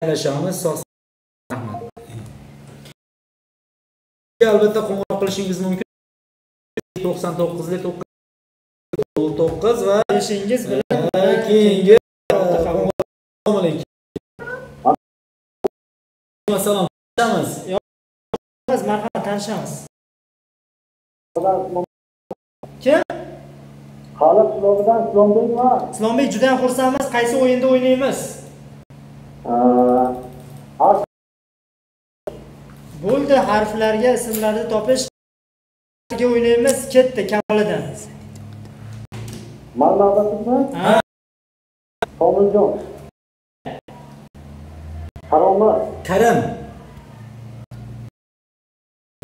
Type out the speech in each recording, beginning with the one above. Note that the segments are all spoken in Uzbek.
xayrlashamiz. Sog' rahmat. Albatta qo'ng'iroq qilishingiz mumkin. 99 9 va eshingiz bilan keyingi assalomu alaykum. Assalom. Marhamat, tanishamiz. Kim? Xalq Islomidan Islombekman. Islombek, juda ham xursandmiz. Qaysi o'yinda o'ynaymiz? Bo'ldi, harflarga ismlarni topish o'ynaymiz. Ketdi Kamolidan. Ma'lumotmi? Ha. Komiljon. Karomat. Karim.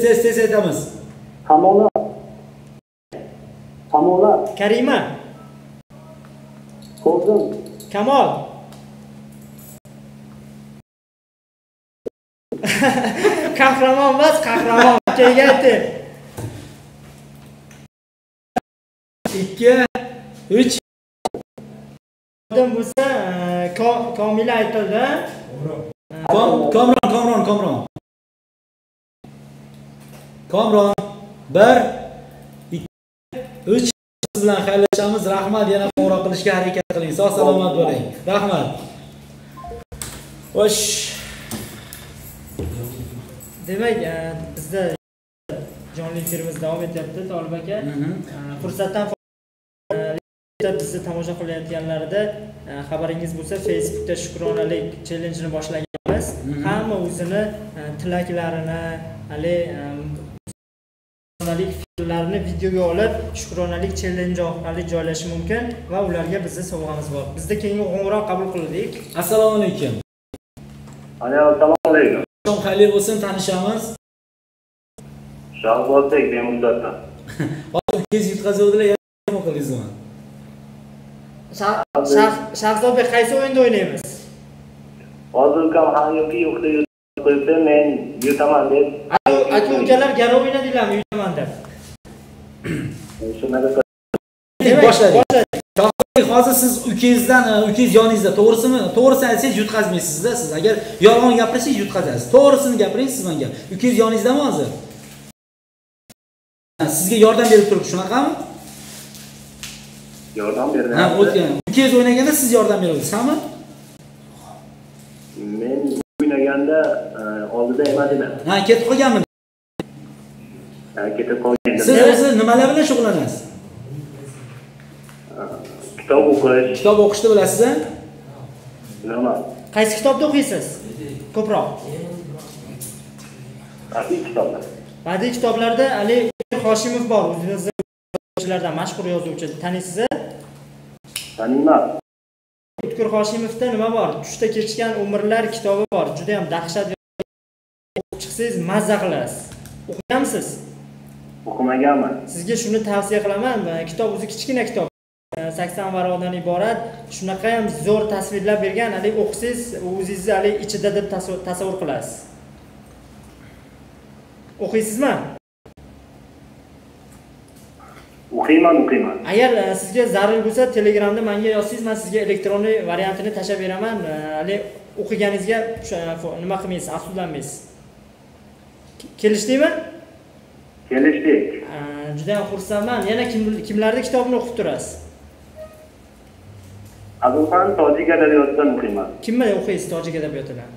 Tez aytamiz. Kamola. Kamola. Karima. Kozim. Kamol. Qahramon emas, qahramon. Kelgaydi. 2 3 Odam bo'lsa, Komila aytildi. Komron. 1 2 3 bilan xayrlashamiz. Rahmat, yana qo'ng'iroq qilishga harakat qiling. Sog' salomat bo'ling. Rahmat. Xo'sh. Demak, bizda jonli efirimiz davom etyapti, Tolib aka. Fursatdan bizni tomosha qilayotganlarida xabaringiz bo'lsa, Facebookda shukronalik challenge'ini boshlaganmiz. Hamma o'zini tilaklarini, shukronalik fikrlarini videoga olib, shukronalik challenge orqali joylashi mumkin va ularga bizning sovg'amiz bor. Bizda keyingi qo'ng'iroq qabul qildik. Assalomu alaykum. Assalomu alaykum. Xayr bo'lsin, tanishamiz. Shahzodbek Bemuddatdan. Hozir tez yutqazuvdilar, nima qildingizmi? Shahzodbek, qaysi o'yinda o'ynaymiz? Hozir ham yo'qda qo'yibdi, men yutaman deb. Aka-ukalar garov o'ynadinglarmi, yutaman deb? Shunaqa Boshladik. Hozir siz ukangiz yoningizda, to'g'risini? To'g'risini aytsangiz yutqazmaysiz-da siz. Agar yolg'on gapirsangiz yutqazasiz. To'g'risini gapiring siz menga. Ukangiz yoningizdami hozir? Sizga yordam berib turibdi, shunaqami? Yordam berdi. Ha, o'tgan. Ukangiz o'ynaganda siz yordam berasizmi? Men o'ynaganda oldida emas edim. Ha, ketib qolganmi? Ketib qolgan. Siz o'zi nimalar bilan shug'ullanasiz? Kitob o'qish. Kitob o'qishni bilasizmi? Bilaman. Qaysi kitobda o'qiysiz? Ko'proq. Badiiy kitoblar. Badiiy kitoblarda Ali Hoshimov bor, o'zimizning yozuvchilardan mashhur yozuvchi. Taniysiz? Taniyman. O'tkir Hoshimovda nima bor? Tushda kechgan umrlar kitobi bor. Juda ham dahshat. O'qib chiqsangiz mazza qilasiz. O'qiganmisiz? O'qimaganman. Sizga shuni tavsiya qilaman. Kitob o'zi kichkina kitob. 80 varaqadan iborat. Shunaqa ham zo'r tasvirlab bergan. Ali o'qisangiz, o'zingizni ali ichida deb tasavvur qilasiz. O'qiysizmi? O'qiyman. Agar sizga zarur bo'lsa, Telegramda menga yozsangiz, men sizga elektronniy variantini tashab beraman. Ali o'qiganingizga nima qilmaysiz, afsuslanmaysiz. Kelishdingmi? Kelishdik. Juda ham xursandman. Yana kimlarda kitobni o'qib turasiz? Abulxon tojik adabiyotidan o'qiyman. Kimni o'qiysiz tojik adabiyotidan?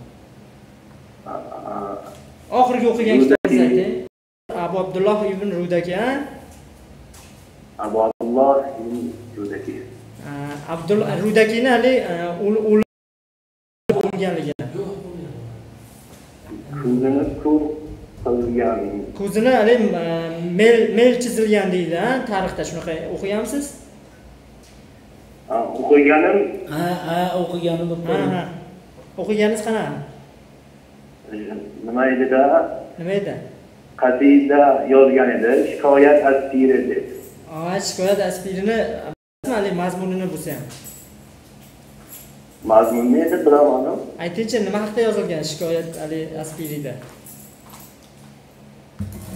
Oxirgi o'qigan kitobingizni ayting. Abu Abdulloh ibn Rudaki, Abu Abdulloh ibn Rudaki. Abdulloh Rudakini hali o'lganligini. Ko'zini hali mel chizilgan deydi, tarixda shunaqa o'qiganmisiz? O'qiganim. O'qiganim bo'lib. O'qiganingiz qanaqa? Nima edi? Qasida yozgan edi, shikoyat aspiri deb. Shikoyat aspirini hali mazmunini bo'lsa ham. Mazmunni esa bilaman. Aytingchi, nima haqida yozilgan shikoyat ali aspirida?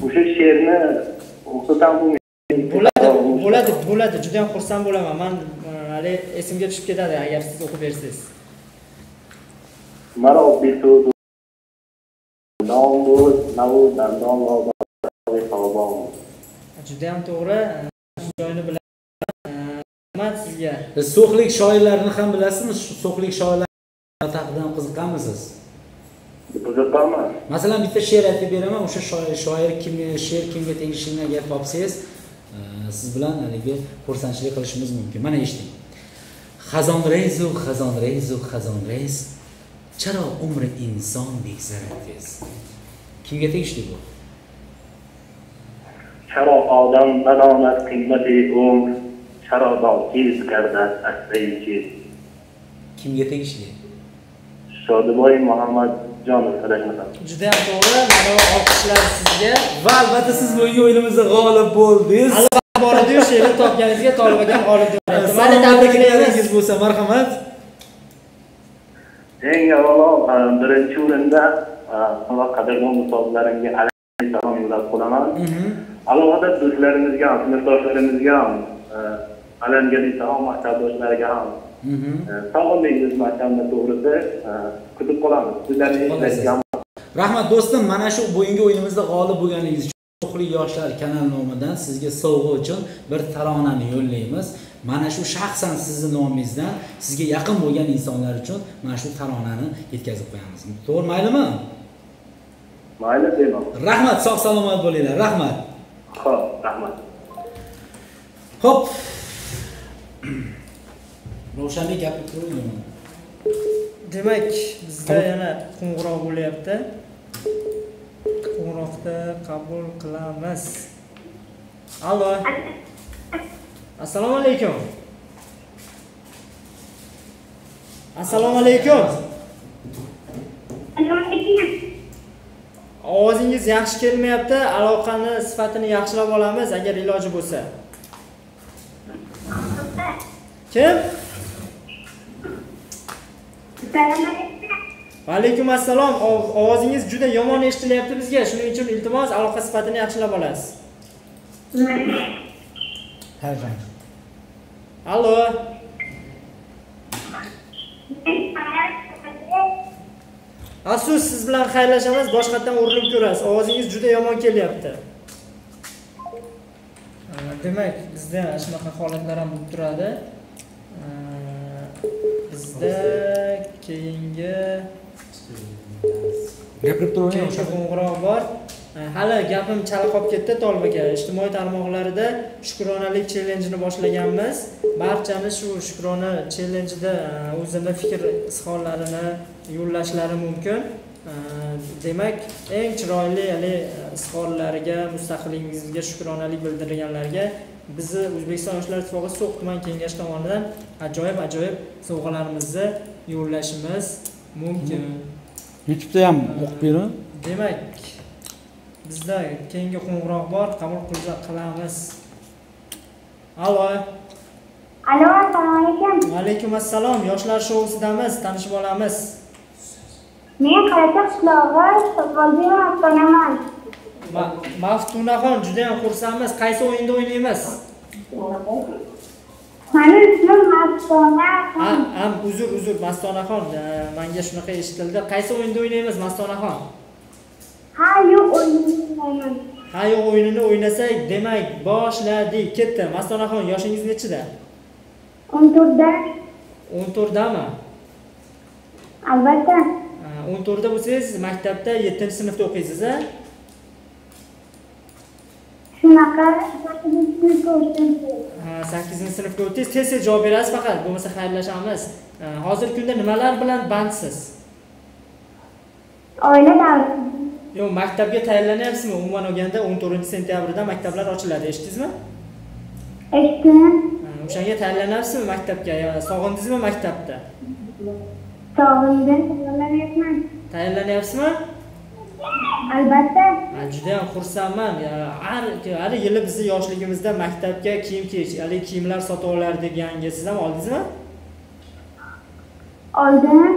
O'sha she'rni o'qitam bo'ladi. Juda ham xursand bo'laman. Men hali esimga tushib ketadi agar siz o'qib bersangiz. Marabitu Dongul Nau dan Dongol Salobong. Juda ham to'g'ri. Joyini bilaman. Rahmat sizga. Siz so'xlik shoirlarini ham bilasizmi? So'xlik shoirlar haqida qiziqamisiz? Qiziqaman. Masalan, bitta she'r aytib beraman. O'sha shoir she'r kimga tegishligini agar topsangiz, siz bilan haligi xursandchilik qilishimiz mumkin. Mana eshiting. Xazon rezu, charo umri inson begzarar tez. Kimga tegishli bu? Charo odam badonat qiymati umr, charo doqiz gardat asraychi. Kimga tegishli? Shodiboy Muhammadjonov adashmasam. Juda ham to'g'ri. Mana olqishlar sizga. Va albatta siz bugungi o'yinimizda g'olib bo'ldingiz. Albatta bor edi, she'rni topganingizga Tolib akam g'olib bo'lyapti. Mana tabriklaringiz bo'lsa, marhamat. Eng avvalo birinchi o'rinda qadrli ustozlarimga alaykum salom yo'llab qo'yaman. Alohida do'stlarimizga ham, sinfdoshlarimizga ham, Alangali salom maktabdoshlariga ham. Sog'ligingiz maktabida to'g'rida kutib qolamiz. Sizlarning rahmat do'stim, mana shu bugungi o'yinimizda g'olib bo'lganingiz uchun So'xlik yoshlar kanal nomidan sizga sovg'a uchun bir taronani yo'llaymiz. Mana shu shaxsan sizning nomingizdan sizga yaqin bo'lgan insonlar uchun mana shu taronani yetkazib qo'yamiz. To'g'ri, maylimi? Mayli deyman. Rahmat, sog' salomat bo'linglar. Rahmat. Xo'p, rahmat. Xo'p. Ravshanlik gapirib turing. Demak, bizda yana qo'ng'iroq bo'lyapti. Qo'ng'iroqni qabul qilamiz. Allo. Assalomu alaykum. Assalomu alaykum. Ovozingiz yaxshi kelmayapti. Aloqani sifatini yaxshilab olamiz agar iloji bo'lsa. Kim? Va alaykum assalom. Ovozingiz juda yomon eshitilyapti bizga. Shuning uchun iltimos aloqa sifatini yaxshilab olasiz. Hayron. Allo. Afsus, siz bilan xayrlashamiz, boshqatdan urinib ko'rasiz. Ovozingiz juda yomon kelyapti. Demak, bizda shunaqa holatlar ham bo'lib turadi. Bizda keyingi gapirib turing, o'sha qo'ng'iroq bor. Hali gapim chala qolib ketdi Tolib aka. Ijtimoiy tarmoqlarida shukronalik chellenjini boshlaganmiz. Barchani shu shukrona chellenjida o'zini fikr izhorlarini yo'llashlari mumkin. Demak, eng chiroyli izhorlariga, mustaqilligingizga shukronalik bildirganlarga bizni O'zbekiston Yoshlar ittifoqi So'x tuman kengashi tomonidan ajoyib sovg'alarimizni yo'llashimiz mumkin. YouTube'da ham o'qib bering. Demak, bizda keyingi qo'ng'iroq bor, qabul qilamiz. Allo. Allo, assalomu alaykum. Va alaykum assalom. Yoshlar shousidamiz, tanishib olamiz. Men Qarachaq qishlog'i futbolchi Maftunaman. Maftunaxon, juda ham xursandmiz. Qaysi o'yinda o'ynaymiz? Mening ismim Maftunaxon. Uzr, Mastonaxon. Menga shunaqa eshitildi. Qaysi o'yinda o'ynaymiz, Mastonaxon? Ha, yo'q o'ynayman. Ha, yo'q o'yinini o'ynasak, demak, boshladik. Ketdi. Mastonaxon, yoshingiz nechida? 14da. 14dami? Albatta. 14da bo'lsangiz, maktabda 7-sinfda o'qiysiz-a? Shunaqa 8-sinfga o'tdim. 8-sinfga o'tdingiz. Tez javob berasiz faqat, bo'lmasa xayrlashamiz. Hozirgi kunda nimalar bilan bandsiz? Oila davri. Yo'q, maktabga tayyorlanyapsizmi? Umuman olganda 14-sentyabrda maktablar ochiladi, eshitdingizmi? Eshitdim. O'shanga tayyorlanyapsizmi maktabga? Sog'indingizmi maktabda? Sog'indim, tayyorlanyapman. Tayyorlanyapsizmi? Albatta. Juda ham xursandman. Har yili bizni yoshligimizda maktabga kiyimlar sotib olardik yangi. Siz ham oldingizmi? Oldim.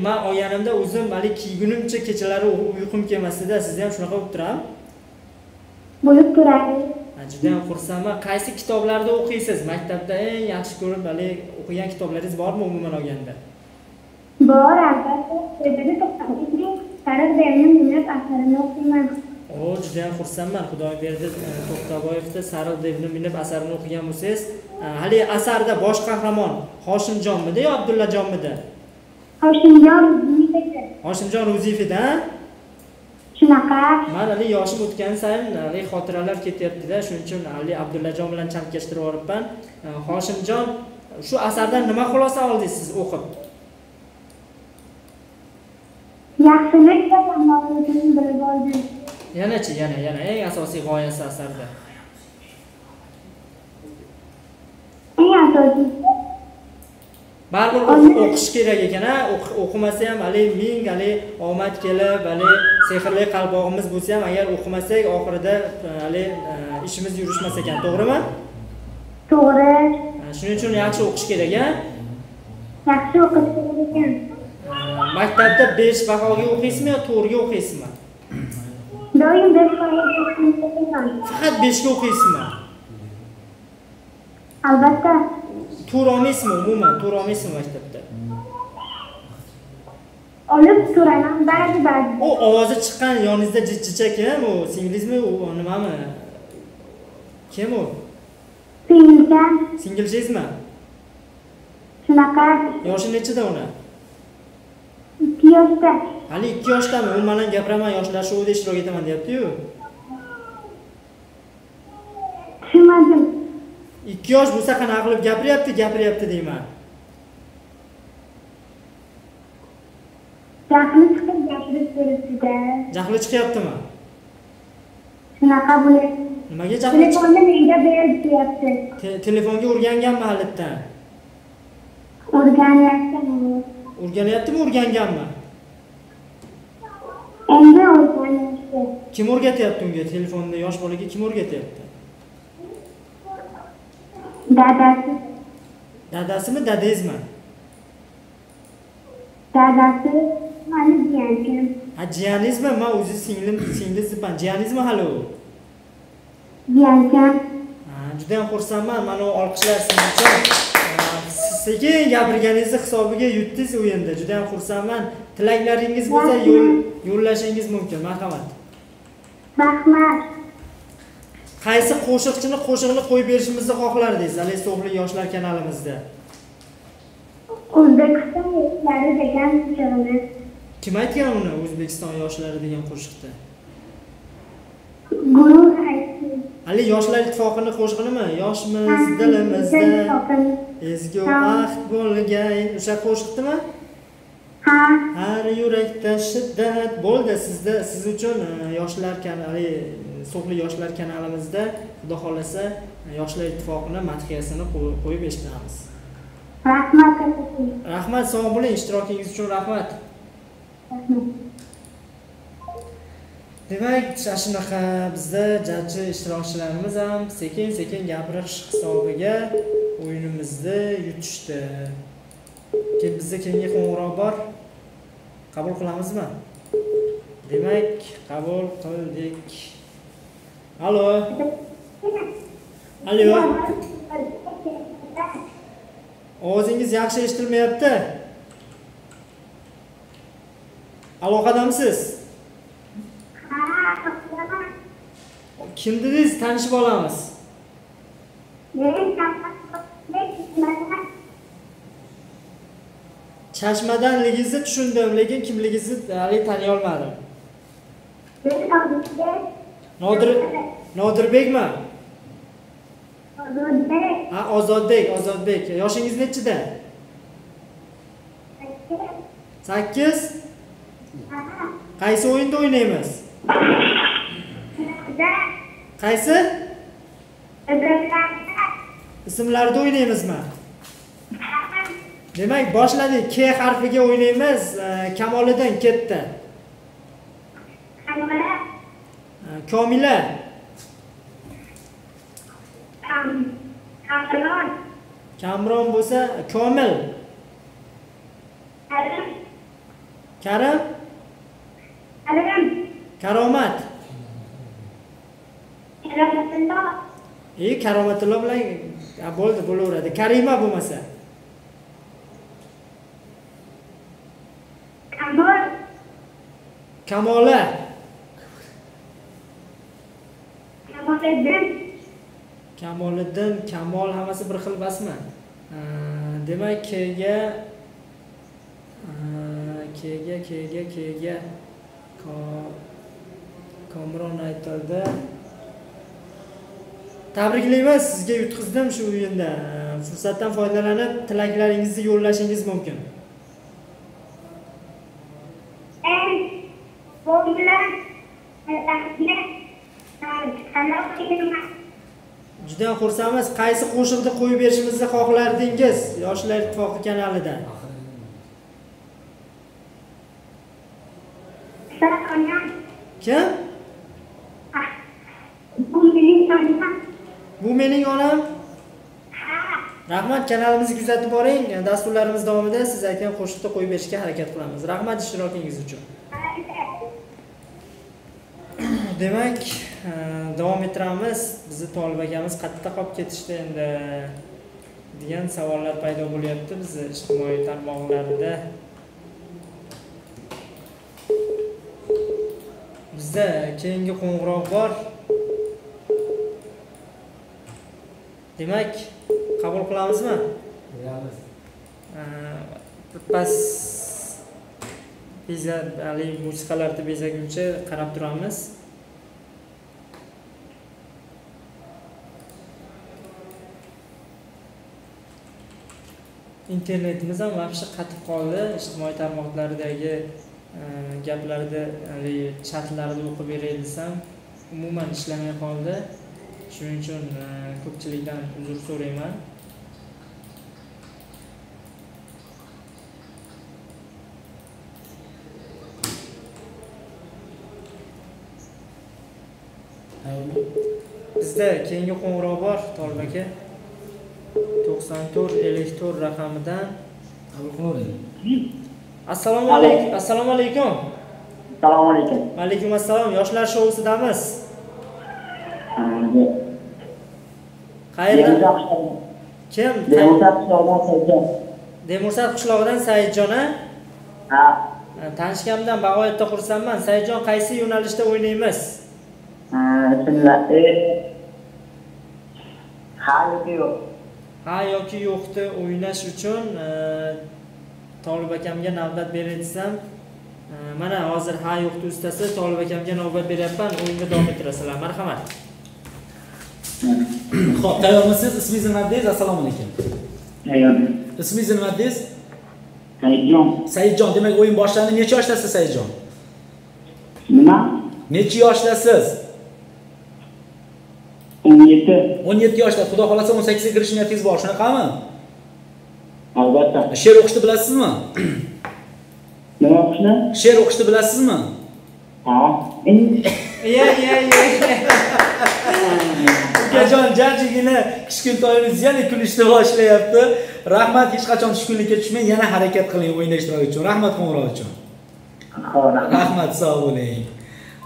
Men olganimda o'zim kiygunimcha kechalari uyqum kelmasdi-da. Sizda ham shunaqa bo'lib turami? Bo'lib turadi. Juda ham xursandman. Qaysi kitoblarda o'qiysiz? Maktabda eng yaxshi ko'rib o'qigan kitoblaringiz bormi umuman olganda? Bor albatta. Dedi to'xtatdik. Sariq devni minib asarini o'qiyman. O, juda ham xursandman. Xudoyberdi To'xtaboyevda Sariq devni minib asarini o'qigan bo'lsangiz, hali asarda bosh qahramon Hoshimjonmidi yo Abdullajonmidi? Hoshimjon Uzifida. Hoshimjon Uzifida. Shunaqa. Men hali yoshim o'tgan sayin hali xotiralar ketyapti-da, shuning uchun hali Abdullajon bilan chamkashtirib olibman. Hoshimjon, shu asardan nima xulosa oldingiz siz o'qib? Yaxshilik va yomonlikni bilib oldim. Yana-chi, yana eng asosiy g'oyasi asarda. Eng asosiysi baribir o'qish kerak ekan-a, o'qimasa ham hali ming hali omad kelib, hali sehrli qalbog'imiz bo'lsa ham agar o'qimasak oxirida hali ishimiz yurishmas ekan, to'g'rimi? to'g'ri. Shuning uchun yaxshi o'qish kerak-a? Yaxshi o'qish kerak ekan. Maktabda 5 bahoga o'qiysizmi yo 4 ga o'qiysizmi? Doim 5 bahoga o'qiyman. Faqat 5 ga o'qiysizmi? Albatta. Tur olmaysizmi umuman? Tur olmaysizmi maktabda? Olib turaman ba'zi. O ovozi chiqqan yoningizda jijjicha kim? U singlizmi, u nimami? Kim u? Singilgan. Singilchingizmi? Shunaqa. Yoshi nechida uni? 2 yoshda. Hali 2 yoshdami? U bilan gapiraman, yoshlar shouda ishtirok etaman deyapti-yu. Tushunmadim. 2 yosh bo'lsa qanaqa qilib gapiryapti deyman. Jahli chiqib gapirib turibdi-da. Jahli chiqyaptimi? Shunaqa bo'lyapti. Nimaga jahli chiqyapti? Telefonni menga berib deyapti. Telefonga urganganmi halitdan? O'rganyapti. O'rganyaptimi, o'rganganmi? Endi o'rganyapti. Kim o'rgatyapti unga? Telefonda yosh bolaga kim o'rgatyapti? Dadasi. Dadasimi, dadangizmi? Dadasi mani jiyanim. Ha, jiyaningizmi? Men o'zi singlingiz-pan. Jiyaningizmi hali u? Jiyanim. Ha, juda ham xursandman. Mana olqishlar siz uchun. Sekin gapirganingizni hisobiga yutdingiz o'yinda. Juda ham xursandman. Tilaklaringiz bo'lsa yo'llashingiz mumkin. Marhamat. Rahmat. Qaysi qo'shiqchini qo'shig'ini qo'yib berishimizni xohlardingiz hali So'g'li yoshlar kanalimizda? O'zbekiston yoshlari degan qo'shig'ini. Kim aytgan uni O'zbekiston yoshlari degan qo'shiqda? Guruh aytdi. Hali Yoshlar ittifoqining qo'shig'inimi? Yoshmiz dilimizda ezgu ahd bo'lgay. O'sha qo'shiqdimi? Ha. Har yurakda shiddat bo'ldi sizda. Siz uchun yoshlar kanali, So'g'li yoshlar kanalimizda xudo xolasa Yoshlar ittifoqining madhiyasini qo'yib eshitamiz. Rahmat. Rahmat, sog' bo'ling, ishtirokingiz uchun rahmat. Demak, shunaqa bizda jajji ishtirokchilarimiz ham sekin-sekin gapirish hisobiga o'yinimizni yutishdi. Bizda keyingi qo'ng'iroq bor. Qabul qilamizmi? Demak, qabul qildik. Alo. Alo. Ovozingiz yaxshi eshitilmayapti. Aloqadamisiz? Kim dedingiz? Tanishib olamiz. Chashmadanligingizni tushundim, lekin kimligingizni hali taniy olmadim. Nodirbekmi? Ha, Ozodbek. Yoshingiz nechida? 8. Qaysi o'yinda o'ynaymiz? Qaysi? Ismlarda o'ynaymizmi? Demak, boshladik. K harfiga o'ynaymiz. Kamoliddin ketdi. Komila. Kamron bo'lsa, Komil. Karim. Karomat. Karomatullo bilan bo'ldi, bo'laveradi. Karima bo'lmasa. Kamola. Kamoliddin, Kamol hammasi bir xil basmi? Demak, kega Komron aytildi. Tabriklayman, sizga yutqizdim shu o'yinda. Fursatdan foydalanib tilaklaringizni yo'llashingiz mumkin. Juda xursandmiz. Qaysi qo'shiqni qo'yib berishimizni xohlardingiz Yoshlar ittifoqi kanalidan? Kim? Bu mening onam. Rahmat, kanalimizni kuzatib boring. Dasturlarimiz davomida siz aytgan qo'shiqni qo'yib berishga harakat qilamiz. Rahmat ishtirokingiz uchun. Demak, davom ettiramiz. Bizni Tolib akamiz qayerda qolib ketishdi endi degan savollar paydo bo'lyapti bizni ijtimoiy tarmoqlarda. Bizda keyingi qo'ng'iroq bor. Demak, qabul qilamizmi? Qilamiz. Pas ali musiqalarni bezaguncha qarab turamiz. Internetimiz ham vaqti qatib qoldi. Ijtimoiy tarmoqlardagi gaplarni, chatlarni o'qib beray desam, umuman ishlamay qoldi. Shuning uchun ko'pchilikdan uzr so'rayman. Bizda keyingi qo'ng'iroq bor, Tolib aka. 9454 raqamidan. Assalomu alaykum. Assalomu alaykum. Assalomu alaykum. Va alaykum assalom. Yoshlar shousidamiz. Qayerdan? Kim? Demursat qishlog'idan Saidjon. Demursat qishlog'idan Saidjon, ha? Tanishganimdan bag'oyatda xursandman. Saidjon, qaysi yo'nalishda o'ynaymiz? Bismillah. Ha yoki yo'qni o'ynash uchun Tolib akamga navbat beray desam, mana hozir ha yo'qni ustasi Tolib akamga navbat beryapman. O'yinga davom ettirasizlar. Marhamat. Xo'p, tayyormisiz? Ismingizni nima deysiz? Assalomu alaykum. Tayyor. Ismingizni nima deysiz? Saidjon. Saidjon, demak o'yin boshlandi. Necha yoshdasiz Saidjon? Nima? Necha yoshdasiz? 17. 17 yoshda. Xudo xolasa 18 ga kirish niyatingiz bor, shunaqami? Albatta. She'r o'qishni bilasizmi? Nima o'qishni? She'r o'qishni bilasizmi? Ha. Ukajon jajigina kichkintoyimiz yana kulishni boshlayapti. Rahmat, hech qachon tushkunlikka tushmang, yana harakat qiling o'yinda ishtirok uchun. Rahmat qo'ng'iroq uchun. Rahmat, sog' bo'ling.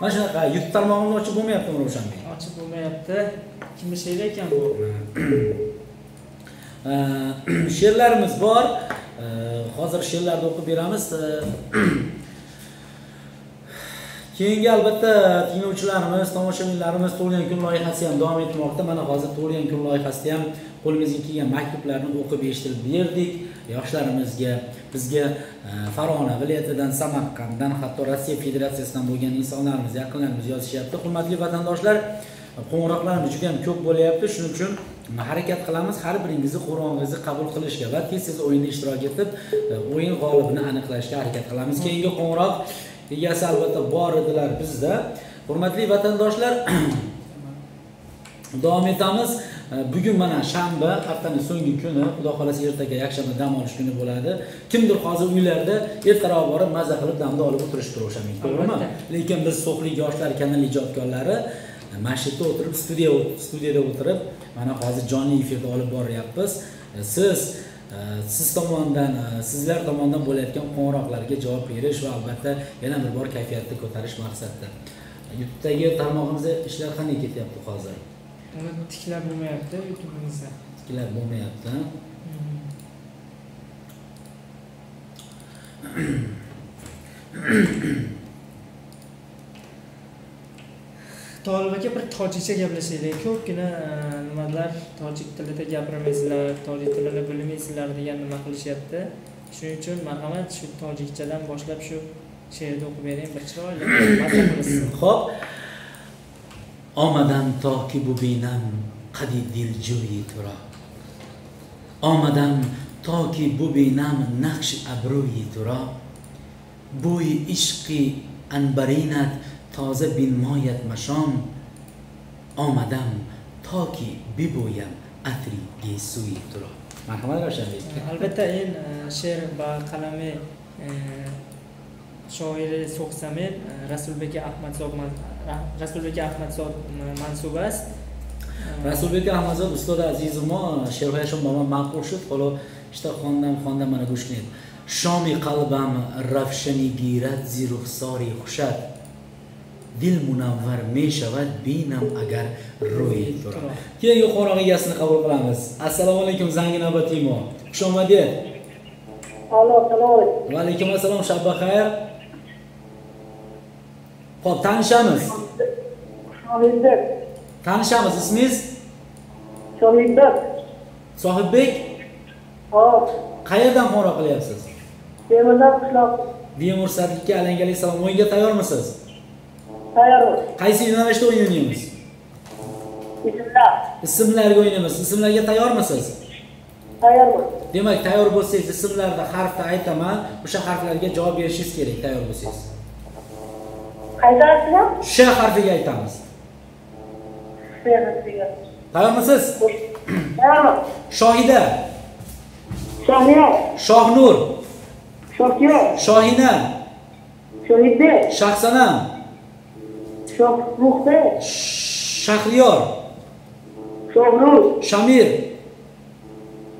Mana shunaqa YouTube tarmog'ini ochib bo'lmayaptimi, Ravshanbek? Ochib bo'lmayapti. Kim she'r ekan bu? She'rlarimiz bor. Hozir she'rlarni o'qib beramiz. Keyingi albatta tinglovchilarimiz, tomoshabinlarimiz tug'ilgan kun loyihasi ham davom etmoqda. Mana hozir tug'ilgan kun loyihasida ham qo'limizga kelgan maktublarni o'qib eshittirib berdik yoshlarimizga. Bizga Farg'ona viloyatidan, Samarqanddan, hatto Rossiya Federatsiyasidan bo'lgan insonlarimiz, yaqinlarimiz yozishyapti. Hurmatli vatandoshlar, qo'ng'iroqlarimiz juda ham ko'p bo'lyapti. Shuning uchun harakat qilamiz har biringizni qo'ng'irog'ingizni qabul qilishga va tez o'yinda ishtirok etib, o'yin g'olibini aniqlashga harakat qilamiz. Keyingi qo'ng'iroq egasi albatta bor edilar bizda. Hurmatli vatandoshlar, davom etamiz. Bugun mana shanba, haftaning so'nggi kuni, xudo xolasa ertaga yakshanba dam olish kuni bo'ladi. Kimdir hozir uylarda ertaroq borib maza qilib damda olib o'tirishdi Ravshanbek, to'g'rimi? Lekin biz So'xlik yoshlar kanali ijodkorlari mana shu yerda o'tirib, studiyada o'tirib, mana hozir jonli efirda olib boryapmiz. Siz tomonidan, sizlar tomonidan bo'layotgan qo'ng'iroqlarga javob berish va albatta yana bir bor kayfiyatni ko'tarish maqsadida. YouTube'dagi tarmog'imizda ishlar qanday ketyapti hozir? Uni tiklab bo'lmayapti YouTube'imizda. Tiklab bo'lmayapti. Tolib aka bir tojikcha gaplashaylik. Ko'pgina nimalar tojik tilida gapirmaysizlar, tojik tilini bilmaysizlar degan nima qilishyapti. Shuning uchun marhamat shu tojikchadan boshlab shu she'rni o'qib bering, bir chiroyli mazza qilasiz. Xo'p. Omadan to ki bu binam qadi diljoyi tura. Omadan to ki bu binam naqsh abroyi tura. Boy ishqi anbarinat toza binmoyat mashom. Omadam to ki biboyam atri gesuyi tura. Marhamat Ravshanbek. Albatta men she'r va qalami shoiri so'qsamen Rasulbek Ahmadzod mansubas. Rasulbek Ahmadzod ustoz azizimo she'rhayashon ba man ma'qul shud. Holo işte xondam mana go'sh kined. Shomi qalbam ravshani girat zi ruxsori xushad. Dil munavvar meshavat binam agar ro'yi tura. Keyingi qo'noq egasini qabul qilamiz. Assalomu alaykum Zangin Abatimo. Xush omaded. Alo, assalomu alaykum. Va alaykum assalom, shabba xayr. Xo'p, tanishamiz. Shohibbek. Tanishamiz, ismingiz? Shohibbek. Sohibbek? Hop. Qayerdan qo'noq qilyapsiz? Temirdan qishloq. Bemursadlikka alangalik salom. O'yinga tayyormisiz? Tayyormiz. Qaysi yo'nalishda o'yin o'ynaymiz? Ismlar. Ismlarga o'ynaymiz. Ismlarga tayyormisiz? Tayyormiz. Demak, tayyor bo'lsangiz, ismlarda harfni aytaman. O'sha harflarga javob berishingiz kerak, tayyor bo'lsangiz. Qaysi harflar? Sh harfiga aytamiz. Harfiga. Tayyormisiz? Tayyormiz. Shohida, Shohniyar. Shohnur, Shohkiyar. Shohina, Shohidbek. Shahsanam, Shohruxbek. Shahriyor, Shohnur. Shamir.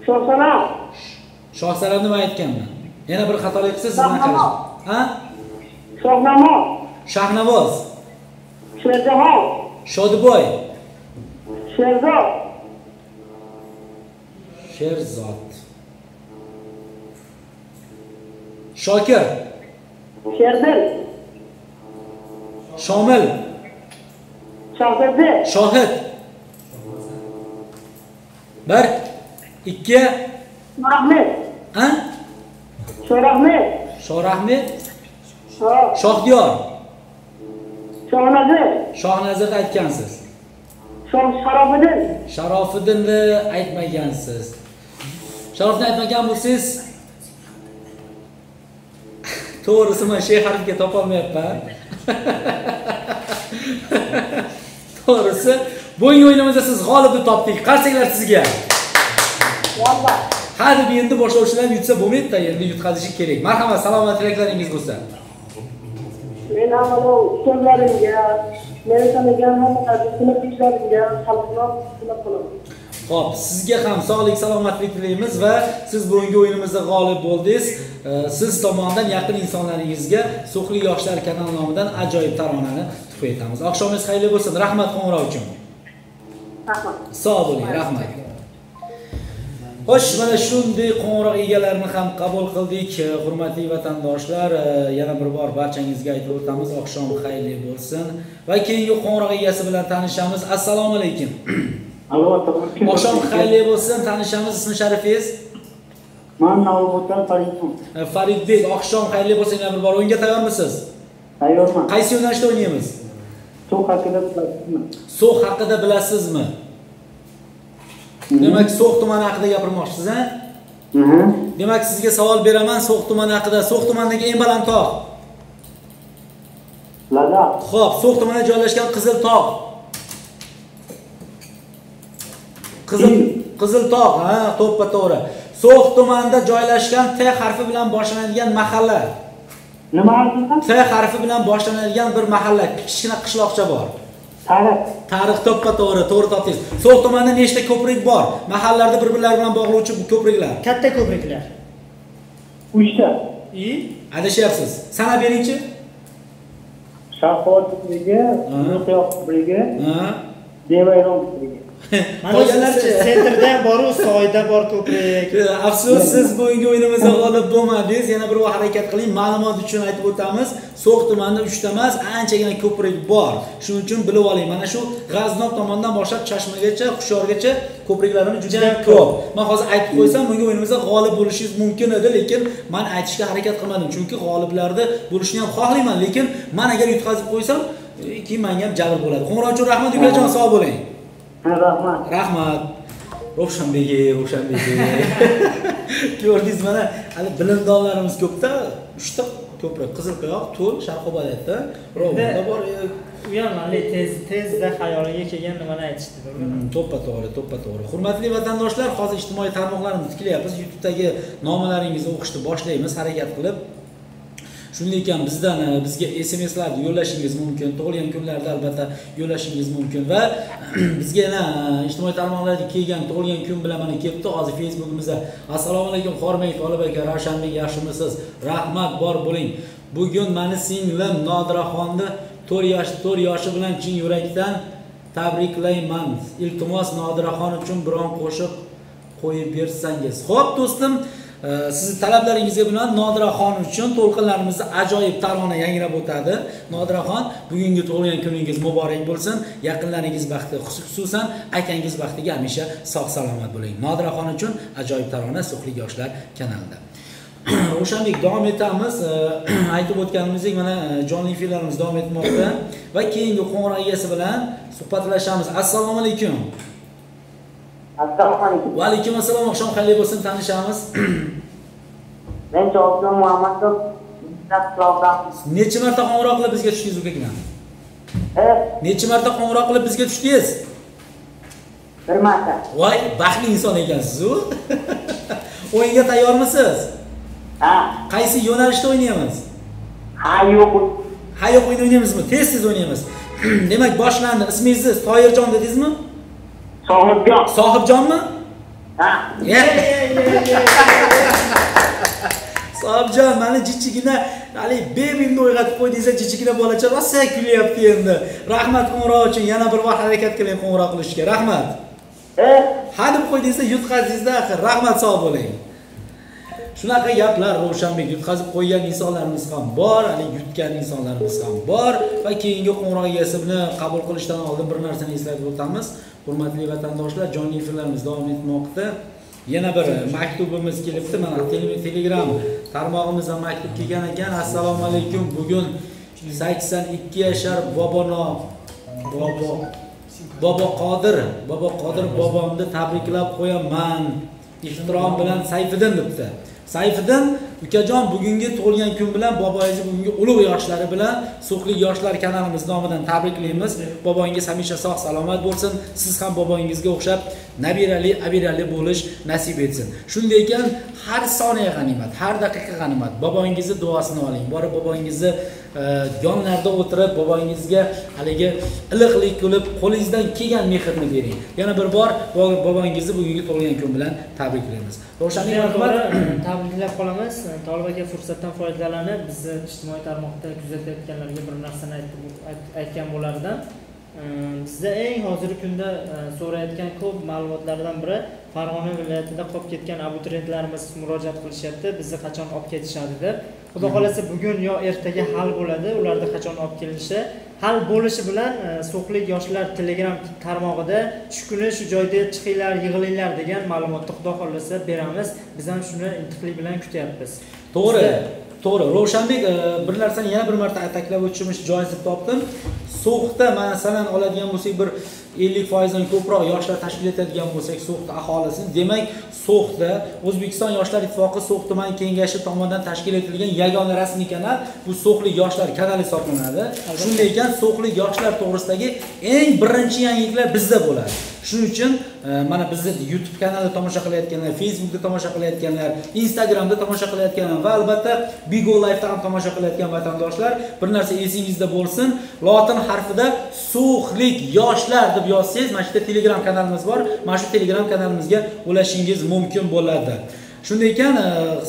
Shohsanam. Shohsanam nima aytganman? Yana bir xatolik qilsa sizdan qarash. Ha? Shohnamo. Shahnavoz, Sherjahon. Shodiboy, Sherzod. Sherzod, Shokir, Sherdil. Shomil, Shohzodbek. Shohid. 1 2 Shohrahmet. ha? Shohrahmet. Shohrahmet, Ha. Shohdiyor, Shohnazir. Shohnazir aytgansiz. Sharofiddin. Sharofiddinni aytmagansiz. Sharofni aytmagan bo'lsangiz, to'g'risi men shay harfiga topa olmayapman. To'g'risi, bugungi o'yinimizda siz g'olibni topdik. Qarsaklar sizga. Vallah. Hadi bir endi boshlovchilar yutsa bo'lmaydi-da, endi yutqazishi kerak. Marhamat, salomat tilaklaringiz bo'lsa. Men avvalo ustozlarimga, meni tanigan hamma sinfdoshlarimga salom qilaman. Xo'p, sizga ham sog'lik, salomatlik tilaymiz va siz bugungi o'yinimizda g'olib bo'ldingiz. Siz tomonidan yaqin insonlaringizga So'xli yoshlar kanali nomidan ajoyib taronani tuhfa etamiz. Oqshomingiz xayrli bo'lsin. Rahmat qo'ng'iroq uchun. Rahmat. Sog' bo'ling, rahmat. Xo'sh, mana shunday qo'ng'iroq egalarini ham qabul qildik. Hurmatli vatandoshlar, yana bir bor barchangizga aytib o'tamiz, oqshom xayrli bo'lsin va keyingi qo'ng'iroq egasi bilan tanishamiz. Assalomu alaykum. Alo, assalomu. Oqshom xayrli bo'lsin. Tanishamiz, ismi sharifingiz? Men Navoiydan Faridman. Faridbek, oqshom xayrli bo'lsin. Yana bir bor o'yinga tayyormisiz? Tayyorman. Qaysi yo'nalishda o'ynaymiz? So'x haqida bilasizmi? So'x haqida bilasizmi? Demak, So'x tumani haqida gapirmoqchisiz, ha? Demak, sizga savol beraman, So'x tumani haqida. So'x tumanidagi eng baland tog'? Lada. Xo'p, So'x tumanida joylashgan Qizil tog'. Qizil tog', ha, to'ppa to'g'ri. So'x tumanida joylashgan T harfi bilan boshlanadigan mahalla. Nima harfi? T harfi bilan boshlanadigan bir mahalla, kichkina qishloqcha bor. Tarix to'ppa to'g'ri topdingiz. So'x tumanida nechta ko'prik bor? Mahallalarda bir-birlari bilan bog'lovchi bu ko'priklar. Katta ko'priklar. 3 ta. Adashyapsiz. Sanab beringchi? Shahot ko'prigi, Nuqyoq ko'prigi, Ha. Devayron ko'prigi. Qolganlarchi? Sentrda ham bor, soyda bor ko'prik. Afsus, siz bugungi o'yinimizda g'olib bo'lmadingiz. Yana bir harakat qiling. Ma'lumot uchun aytib o'tamiz. So'x tumanida 3 ta emas, anchagina ko'prik bor. Shuning uchun bilib oling. Mana shu G'aznov tomondan boshlab Chashmagacha, Hushyorgacha ko'priklarimiz juda ham ko'p. Men hozir aytib qo'ysam, bugungi o'yinimizda g'olib bo'lishingiz mumkin edi, lekin men aytishga harakat qilmadim. Chunki g'oliblarni bo'lishni ham xohlayman, lekin men agar yutqazib qo'ysam, keyin menga ham jabr bo'ladi. Qo'ng'iroq uchun rahmat, ukajon, sog' bo'ling. Rahmat. Rahmat. Ravshanbek. Ko'rdingiz, mana hali bilimdonlarimiz ko'pda. 3 ta ko'prik, Qizilqoyoq, To'l, Sharqobadatda, Rovonda bor. U ham hali tezda xayoliga kelgan nimani aytishdi, to'g'rimi? To'ppa-to'g'ri. Hurmatli vatandoshlar, hozir ijtimoiy tarmoqlarimizni tiklayapmiz. YouTube'dagi nomalaringizni o'qishni boshlaymiz harakat qilib. Shunday ekan bizga SMS'larni yo'llashingiz mumkin, tug'ilgan kunlarda albatta yo'llashingiz mumkin va bizga yana ijtimoiy tarmoqlarga kelgan tug'ilgan kun bilan mana kelibdi. Hozir Facebook'imizda assalomu alaykum Xormay Tolib aka, Ravshanbek yaxshimisiz? Rahmat, bor bo'ling. Bugun meni singlim Nodiraxonni 4 yoshi bilan chin yurakdan tabriklayman. Iltimos Nodiraxon uchun biron qo'shiq qo'yib bersangiz. Xo'p do'stim, sizni talablaringizga bilan Nodiraxon uchun to'lqinlarimizda ajoyib tarona yangrab o'tadi. Nodiraxon, bugungi tug'ilgan kuningiz muborak bo'lsin. Yaqinlaringiz baxti, xususan akangiz baxtiga hamisha sog' salomat bo'ling. Nodiraxon uchun ajoyib tarona So'xlik yoshlar kanalida. Ravshanbek, davom etamiz. Aytib o'tganimizdek, mana jonli efirlarimiz davom etmoqda va keyingi qo'ng'iroq egasi bilan suhbatlashamiz. Assalomu alaykum. Assalomu alaykum. Va alaykum assalom. Oqshom xayrli bo'lsin, tanishamiz. Men Javobjon Muhammadov, Istaqlovdan. Necha marta qo'ng'iroq qilib bizga tushdingiz ukaga? Necha marta qo'ng'iroq qilib bizga tushdingiz? 1 marta. Voy, baxtli inson ekansiz-ku. O'yinga tayyormisiz? Ha. Qaysi yo'nalishda o'ynaymiz? Ha, yo'q. Ha, yo'q o'ynaymizmi? Tez o'ynaymiz. Demak, boshlandi. Ismingiz Toyirjon dedingizmi? Sohibjon. Sohibjonmi? Ha. Sohibjon, meni jichigina, hali bebimni o'yg'atib qo'ydingiz, jichigina bolacha rosa kulyapti endi. Rahmat qo'ng'iroq uchun, yana bir vaqt harakat qiling qo'ng'iroq qilishga. Rahmat. Ha deb qo'ydingizda yutqazdingizda, axir. Rahmat, sog' bo'ling. Shunaqa gaplar Ravshanbek, yutqazib qo'ygan insonlarimiz ham bor, hali yutgan insonlarimiz ham bor va keyingi qo'ng'iroq egasini qabul qilishdan oldin bir narsani eslatib o'tamiz. Hurmatli vatandoshlar, jonli efirlarimiz davom etmoqda. Yana bir maktubimiz kelibdi. Mana Telegram tarmog'imizdan maktub kelgan ekan. Assalomu alaykum. Bugun 82 yashar Bobo Qodir bobomni tabriklab qo'yaman. Ehtirom bilan Sayfiddin debdi. Sayfiddin ukajon, bugungi tug'ilgan kun bilan boboyingiz bugungi ulug' yoshlari bilan So'xlik yoshlar kanalimiz nomidan tabriklaymiz. Boboyingiz hamisha sog' salomat bo'lsin. Siz ham boboyingizga o'xshab nabirali, abirali bo'lish nasib etsin. Shunday ekan, har soniya g'animat, har daqiqa g'animat. Boboyingizni duosini oling. Borib boboyingizni yonlarida o'tirib, boboyingizga haligi iliqlik qilib, qo'lingizdan kelgan mehrni bering. Yana bir bor boboyingizni bugungi tug'ilgan kun bilan tabriklaymiz. Ravshanbek, rahmat. Tabriklab qolamiz. Tolib aka fursatdan foydalanib, bizni ijtimoiy tarmoqda kuzatayotganlarga bir narsani aytgan bo'lardim. Sizda eng hozirgi kunda so'rayotgan ko'p ma'lumotlardan biri Farg'ona viloyatida qolib ketgan abituriyentlarimiz murojaat qilishyapti. Bizni qachon olib ketishadi deb. Xudo xolasa bugun yo ertaga hal bo'ladi. Ularda qachon olib kelinishi, hal bo'lishi bilan So'xlik yoshlar Telegram tarmog'ida shu kuni shu joyda chiqinglar, yig'ilinglar degan ma'lumotni Xudo xolasa beramiz. Biz ham shuni intiqlik bilan kutyapmiz. To'g'ri. Ravshanbek, bir narsani yana bir marta ta'kidlab o'tishimiz joiz deb topdim. So'xda masalan oladigan bo'lsak bir 50% dan ko'proq yoshlar tashkil etadigan bo'lsak So'xda aholisini, demak So'xda O'zbekiston Yoshlar Ittifoqi So'x tuman kengashi tomonidan tashkil etilgan yagona rasmiy kanal bu So'xlik yoshlar kanali hisoblanadi. Shunday ekan, So'xlik yoshlar to'g'risidagi eng birinchi yangiliklar bizda bo'ladi. Shuning uchun mana bizni YouTube kanalida tomosha qilayotganlar, Facebookda tomosha qilayotganlar, Instagramda tomosha qilayotganlar va albatta Bigo Live'da ham tomosha qilayotgan vatandoshlar, bir narsa esingizda bo'lsin. Lotin harfida So'xlik yoshlar deb yozsangiz, mana shu Telegram kanalimiz bor. Mana shu Telegram kanalimizga ulashingiz mumkin bo'ladi. Shunday ekan,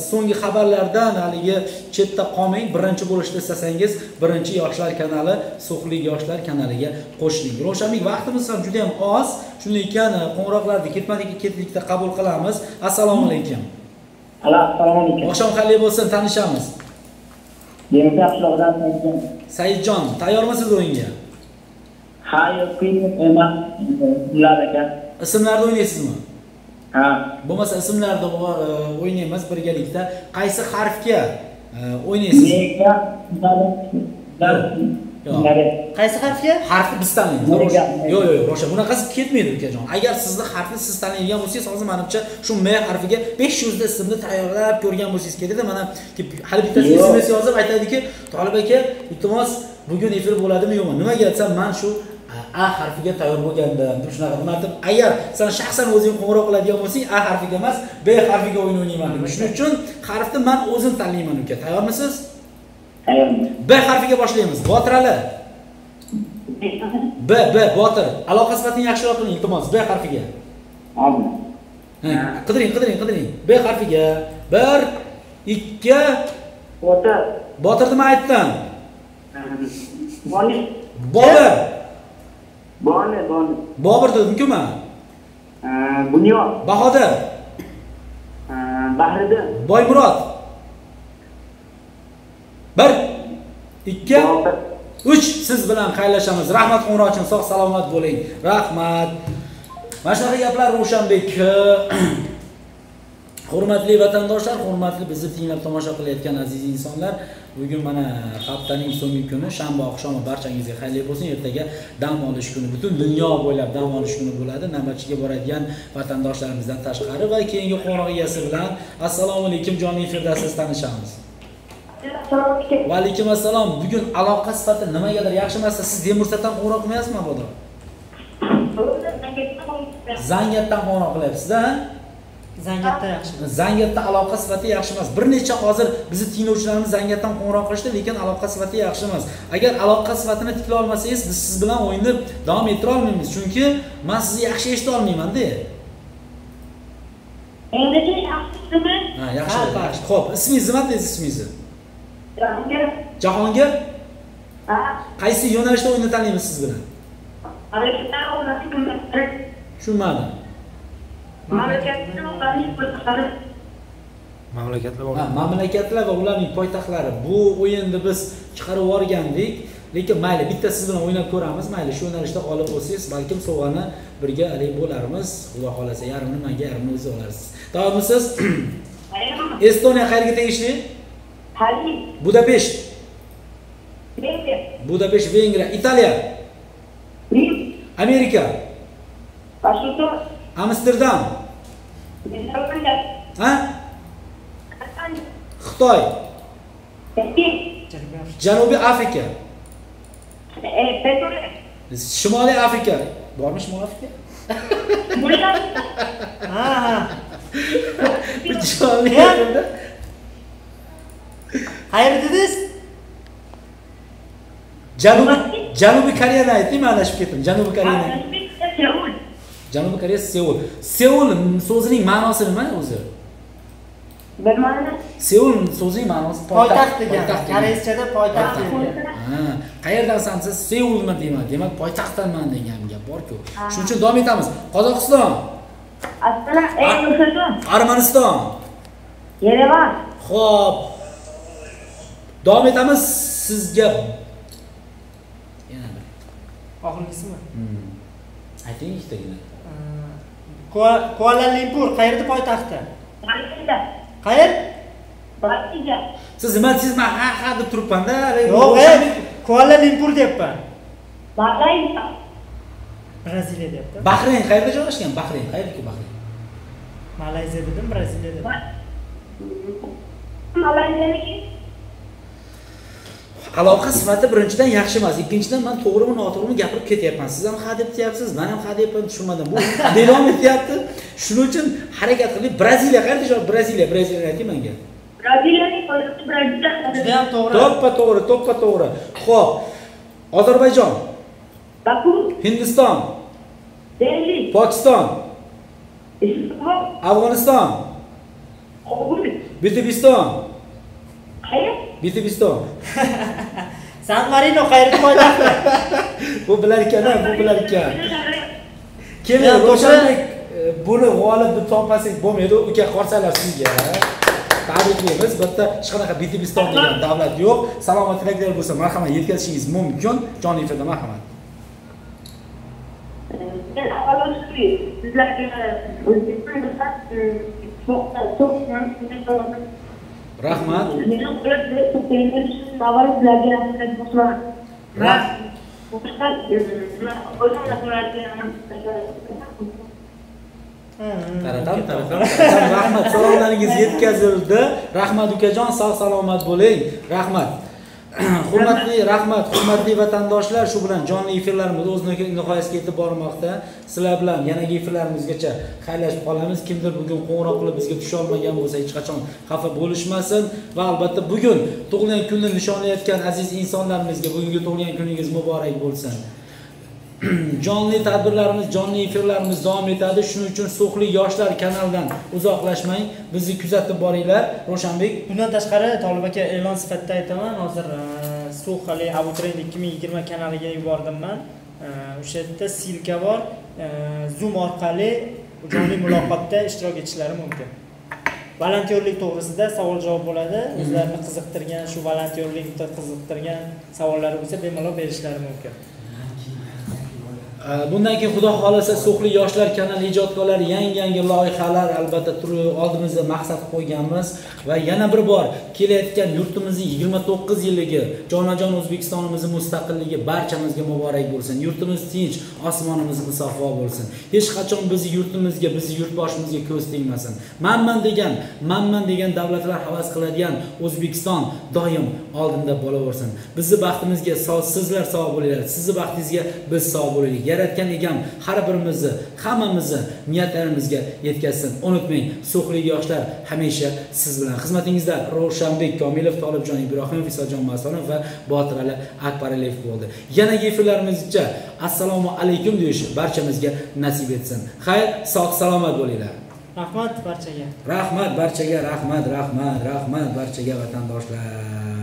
so'nggi xabarlardan haligi chetda qolmang. Birinchi bo'lishni istasangiz, Birinchi yoshlar kanali, So'xlik yoshlar kanaliga qo'shiling. Ravshanbek, vaqtimiz ham juda ham oz. Shunday ekan, qo'ng'iroqlarni ketma-ketlikda qabul qilamiz. Assalomu alaykum. Assalomu alaykum. Oqshom xayr bo'lsin, tanishamiz. Yemsa qishloqdan Saidjon. Saidjon, tayyormisiz o'yinga? Ha, yo'q, emas. Ular aka. Ismlarni o'ynaysizmi? Ha. Bo'lmasa ismlarni o'ynaymiz birgalikda. Qaysi harfga o'ynaysiz? Nega? Qaysi harfga? Harfni biz tanlaymiz. Yo'q, Roshan, bunaqasi ketmaydi ukajon. Agar sizni harfni siz tanlaydigan bo'lsangiz, hozir menimcha shu M harfiga 500 ta ismni tayyorlab ko'rgan bo'lsangiz kerakda. Mana hali bittasi SMS yozib aytadiki, Tolib aka, iltimos bugun efir bo'ladimi yo'qmi? Nimaga aytsam, men shu A harfiga tayyor bo'lgandim deb shunaqa dedim. Agar sen shaxsan o'zing qo'ng'iroq qiladigan bo'lsang, A harfiga emas, B harfiga o'yin o'ynayman dedim. Shuning uchun harfni men o'zim tanlayman uka. Tayyormisiz? Tayyorman. B harfiga boshlaymiz. Botirali. B Botir. Aloqa sifatini yaxshiroq qiling iltimos. B harfiga. Oldim. Qidiring. B harfiga. 1 2 Botir. Botir nima aytdim? Boni. Bobur. Boni. Bobur dedim-ku men. Bunyod. Bahodir. Bahriddin. Boymurod. 1 2 3 siz bilan xayrlashamiz. Rahmat qo'ng'iroq uchun, sog' salomat bo'ling. Rahmat. Mana shunaqa gaplar Ravshanbek. Hurmatli vatandoshlar, hurmatli bizni tinglab tomosha qilayotgan aziz insonlar, bugun mana haftaning so'nggi kuni, shanba oqshomi barchangizga xayrli bo'lsin. Ertaga dam olish kuni, butun dunyo bo'ylab dam olish kuni bo'ladi. Navbatchiga boradigan vatandoshlarimizdan tashqari va keyingi qo'ng'iroq egasi bilan assalomu alaykum, jonli efirda siz tanishamiz. Va alaykum assalom. Bugun aloqa sifati nimagadir yaxshi emas. Siz Demursatdan qo'ng'iroq qilmayapsizmi, Bodo? Zangiotdan qo'ng'iroq qilyapsiz-da? Zangiotda yaxshi. Zangiotda aloqa sifati yaxshi emas. Bir necha hozir bizni tinglovchilarimiz Zangiotdan qo'ng'iroq qilishdi, lekin aloqa sifati yaxshi emas. Agar aloqa sifatini tiklay olmasangiz, biz siz bilan o'yinni davom ettira olmaymiz. Chunki men sizni yaxshi eshita olmayman-da. Endi yaxshimi? Ha, yaxshi. Xo'p, ismingiz nima deysiz, ismingizni? Jahongir. Jahongir? Ha. Qaysi yo'nalishda o'yinni tanlaymiz siz bilan? Tushunmadim. Mamlakatlar va ularning poytaxtlari. Bu o'yinni biz chiqarib yuborgandik, lekin mayli, bitta siz bilan o'ynab ko'ramiz. Mayli, shu yo'nalishda qolib bo'lsangiz, balkim sovg'ani birga alik bo'larmiz. Xudo xolasa, yarmini menga, yarmini o'zingiz olarsiz. Tayyormisiz? Estoniya qayerga tegishli? Budapesht. Budapesht, Vengriya. Italiya. Amerika. Amsterdam. Ha? Xitoy. Janubiy Afrika. Shimoliy Afrika. Bormi Shimoliy Afrika? Ha. Shimoliy Afrika. Qayerda dedingiz? Janubiy Koreyani ayting, men adashib ketdim. Janubiy Koreyani. Janubiy Koreya Seul. Seul so'zining ma'nosi nima o'zi? Bilmayman. Seul so'zining ma'nosi Poytaxt degan. Koreychada poytaxt degan. Ha, qayerdansan siz? Seulmi deyman. Demak, poytaxtdanman degan gap bor-ku. Shuning uchun davom etamiz. Qozog'iston. Astana, Armaniston. Yerevan. Xo'p. Davom etamiz sizga. Yana bir. Oxirgisimi? Ayting ikkitagina. Kuala Lumpur qayerda poytaxti? Malayziya. Qayer? Malayziya. Siz nima deysiz? Men ha deb turibman-da. Yo'q, Kuala Lumpur deyapman. Malayziya. Braziliya deyapti. Bahrayn qayerda joylashgan? Bahrayn qayerda-ku Bahrayn? Malayziya dedim, Braziliya dedim. Malayziyaniki. Aloqa sifati birinchidan yaxshi emas, ikkinchidan men to'g'rimi noto'g'rimi gapirib ketyapman. Siz ham ha deb deyapsiz, men ham ha deyapman, tushunmadim. Bu davom etyapti. Shuning uchun harakat qiling. Braziliya qayerda joy? Braziliyani ayting menga. Braziliyaning poytaxti Braziliya. Juda ham to'g'ri. To'ppa to'g'ri. Xo'p. Ozarbayjon. Baku. Hindiston. Delhi. Pokiston. Istanbul. Afg'oniston. Bitibiston. Qayerda? Bitibiston. San Marino qayerda poytaxti? Bu bilar ekan, bu bilar ekan. Keling, Ya, Ro'shanbek buni g'olib deb topasak bo'lmaydi, uka qorsalar sizga. Tabriklaymiz. Bitta hech qanaqa Bitibiston degan davlat yo'q. Salomatliklar bo'lsa, marhamat yetkazishingiz mumkin. Jonli efirda marhamat. Men avvalo sizlarga O'zbekistonda Rahmat. Rahmat, salomlaringiz yetkazildi. Rahmat ukajon, sog' salomat bo'ling. Rahmat. Hurmatli vatandoshlar, shu bilan jonli efirlarimiz o'z nihoyasiga yetib bormoqda. Sizlar bilan yanagi efirlarimizgacha xayrlashib qolamiz. Kimdir bugun qo'ng'iroq qilib bizga tusha olmagan bo'lsa, hech qachon xafa bo'lishmasin va albatta bugun tug'ilgan kunni nishonlayotgan aziz insonlarimizga bugungi tug'ilgan kuningiz muborak bo'lsin. Jonli tadbirlarimiz, jonli efirlarimiz davom etadi. Shuning uchun So'xli yoshlar kanalidan uzoqlashmang. Bizni kuzatib boringlar. Ro'shanbek. Bundan tashqari Tolib aka e'lon sifatida aytaman, hozir So'xli Abutrend 2020 kanaliga yubordim men. O'sha yerda silka bor. Zoom orqali jonli muloqotda ishtirok etishlari mumkin. Volontyorlik to'g'risida savol-javob bo'ladi. O'zlarini qiziqtirgan, shu volontyorlikda qiziqtirgan savollari bo'lsa, bemalol berishlari mumkin. Bundan keyin Xudo xolasa So'xli yoshlar kanali ijodkorlari yangi loyihalar albatta oldimizda maqsad qo'yganmiz va yana bir bor kelayotgan yurtimizning 29 yilligi, jonajon O'zbekistonimizning mustaqilligi barchamizga muborak bo'lsin. Yurtimiz tinch, osmonimiz musaffo bo'lsin. Hech qachon bizni yurtimizga, bizni yurtboshimizga ko'z tegmasin. Manman degan davlatlar havas qiladigan O'zbekiston doim oldinda bo'laversin. Bizni baxtimizga sizlar sog' bo'linglar, sizni baxtingizga biz sog' bo'laylik. Yaratgan egam har birimizni, hammamizni niyatlarimizga yetkazsin. Unutmang, So'xli yoshlar hamisha siz bilan. Xizmatingizda Ro'shanbek Komilov, Tolibjon Ibrohimov, Isojon Masonov va Botir Ali Akbaraliyev bo'ldi. Yanagi efirlarimizcha assalomu alaykum deyish barchamizga nasib etsin. Xayr, sog' salomat bo'linglar. Rahmat barchaga. Rahmat barchaga, rahmat barchaga vatandoshlar.